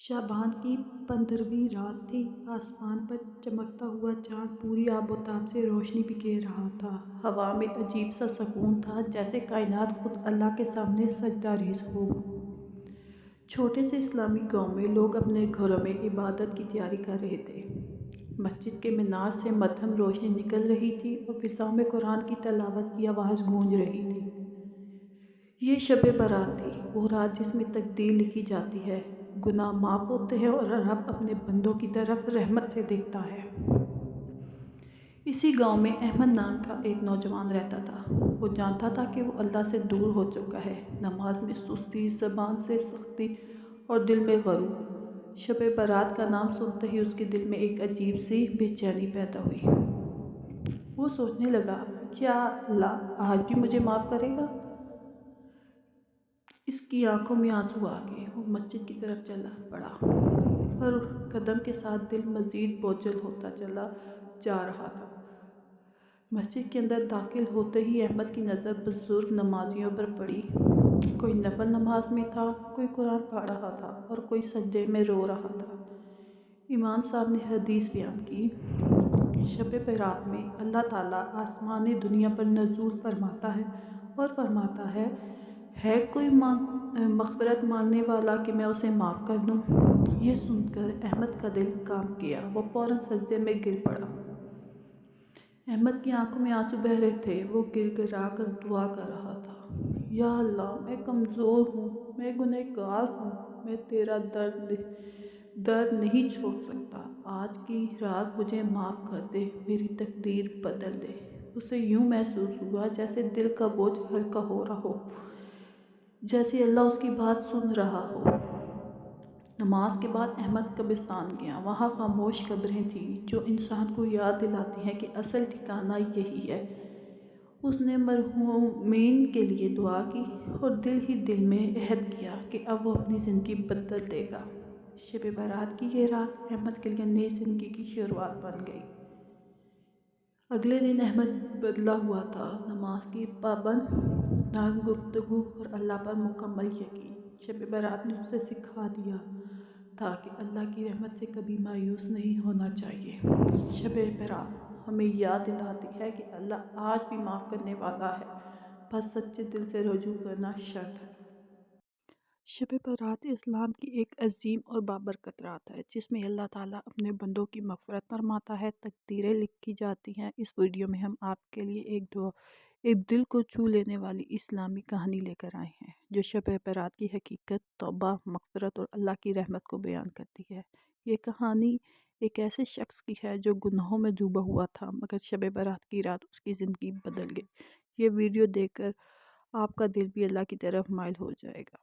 شعبان کی 15ویں رات تھی۔ آسمان پر چمکتا ہوا چاند پوری آب و تاب سے روشنی بکھیر رہا تھا۔ ہوا میں عجیب سا سکون تھا، جیسے کائنات خود اللہ کے سامنے سجدہ ریز ہو۔ چھوٹے سے اسلامی گاؤں میں لوگ اپنے گھروں میں عبادت کی تیاری کر رہے تھے۔ مسجد کے مینار سے مدھم روشنی نکل رہی تھی اور فضا میں قرآن کی تلاوت کی آواز گونج رہی تھی۔ یہ شب برات تھی، وہ رات جس میں تقدیر لکھی جاتی ہے، گناہ معاف ہوتے ہیں اور رب اپنے بندوں کی طرف رحمت سے دیکھتا ہے۔ اسی گاؤں میں احمد نام کا ایک نوجوان رہتا تھا۔ وہ جانتا تھا کہ وہ اللہ سے دور ہو چکا ہے۔ نماز میں سستی، زبان سے سختی اور دل میں غرور۔ شب برات کا نام سنتے ہی اس کے دل میں ایک عجیب سی بے چینی پیدا ہوئی۔ وہ سوچنے لگا، کیا اللہ آج بھی مجھے معاف کرے گا؟ اس کی آنکھوں میں آنسو آ گئے۔ وہ مسجد کی طرف چل پڑا، ہر قدم کے ساتھ دل مزید بوجھل ہوتا چلا جا رہا تھا۔ مسجد کے اندر داخل ہوتے ہی احمد کی نظر بزرگ نمازیوں پر پڑی۔ کوئی نفل نماز میں تھا، کوئی قرآن پڑھ رہا تھا اور کوئی سجدے میں رو رہا تھا۔ امام صاحب نے حدیث بیان کی، شب برات میں اللہ تعالیٰ آسمان دنیا پر نزول فرماتا ہے اور فرماتا ہے کوئی مغفرت مانگنے والا کہ میں اسے معاف کر دوں؟ یہ سن کر احمد کا دل کانپ گیا۔ وہ فوراً سجدے میں گر پڑا۔ احمد کی آنکھوں میں آنسو بہہ رہے تھے۔ وہ گر گرا کر دعا کر رہا تھا، یا اللہ، میں کمزور ہوں، میں گنہگار ہوں، میں تیرا درد نہیں چھوڑ سکتا۔ آج کی رات مجھے معاف کر دے، میری تقدیر بدل دے۔ اسے یوں محسوس ہوا جیسے دل کا بوجھ ہلکا ہو رہا ہو، جیسے اللہ اس کی بات سن رہا ہو۔ نماز کے بعد احمد قبرستان گیا۔ وہاں خاموش قبریں تھیں جو انسان کو یاد دلاتی ہیں کہ اصل ٹھکانہ یہی ہے۔ اس نے مرحومین کے لیے دعا کی اور دل ہی دل میں عہد کیا کہ اب وہ اپنی زندگی بدل دے گا۔ شب برات کی یہ رات احمد کے لیے نئی زندگی کی شروعات بن گئی۔ اگلے دن احمد بدلا ہوا تھا، نماز کی پابند، نرم گفتگو اور اللہ پر مکمل یقین۔ شب برات نے اسے سکھا دیا تھا کہ اللہ کی رحمت سے کبھی مایوس نہیں ہونا چاہیے۔ شب برات ہمیں یاد دلاتی ہے کہ اللہ آج بھی معاف کرنے والا ہے، بس سچے دل سے رجوع کرنا شرط ہے۔ شب برات اسلام کی ایک عظیم اور بابرکت رات ہے، جس میں اللہ تعالیٰ اپنے بندوں کی مغفرت فرماتا ہے، تقدیریں لکھی جاتی ہیں۔ اس ویڈیو میں ہم آپ کے لیے ایک دل کو چھو لینے والی اسلامی کہانی لے کر آئے ہیں، جو شب برات کی حقیقت، توبہ، مغفرت اور اللہ کی رحمت کو بیان کرتی ہے۔ یہ کہانی ایک ایسے شخص کی ہے جو گناہوں میں ڈوبا ہوا تھا، مگر شب برات کی رات اس کی زندگی بدل گئی۔ یہ ویڈیو دیکھ کر آپ کا دل بھی اللہ کی طرف مائل ہو جائے گا۔